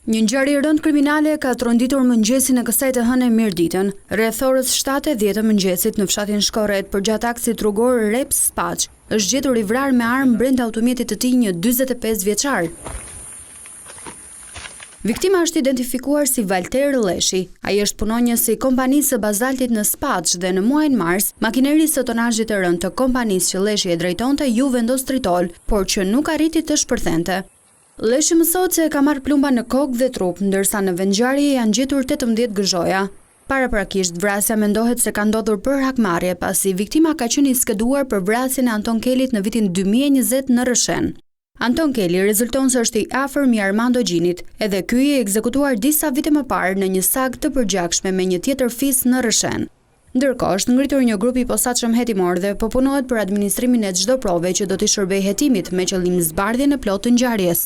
Një ngjarje rënd kriminale ka tronditur mëngjesin e kësaj të hënë mirëditën, rreth orës 7:10 të mëngjesit në fshatin Shkorret, përgjatë aksit rrugor Reps Spaç, është gjetur i vrarë me armë brenda automjetit të tij një 45 vjeçar. Viktima është identifikuar si Valter Leshi. Ai është punonjës i kompanisë së bazaltit në Spaç dhe në muajin mars, makinerisë së tonazhit të rënd të kompanisë që Leshi e drejtonte ju vendos tritol, por që nuk arriti të shpërthente. Leshi mësohet se ka marrë plumba në kokë dhe trup, ndërsa në vendngjarje janë gjetur 18 gëzhoja. Paraprakisht, vrasja mendohet se ka ndodhur për hakmarrje, pasi viktima ka qenë i skeduar për vrasjen e Anton Kelit në vitin 2020 në Rëshen. Anton Keli rezulton se është i afërm i Armando Gjinit, edhe ky i ekzekutuar disa vite më parë në një sag të përgjakshme me një tjetër fis në Rëshen. Ndërkohë është ngritur një grup i posaçëm hetimor dhe po punohet për administrimin e çdo prove që do t'i shërbejë hetimit me qëllim zbardhjen e plotë të ngjarjes.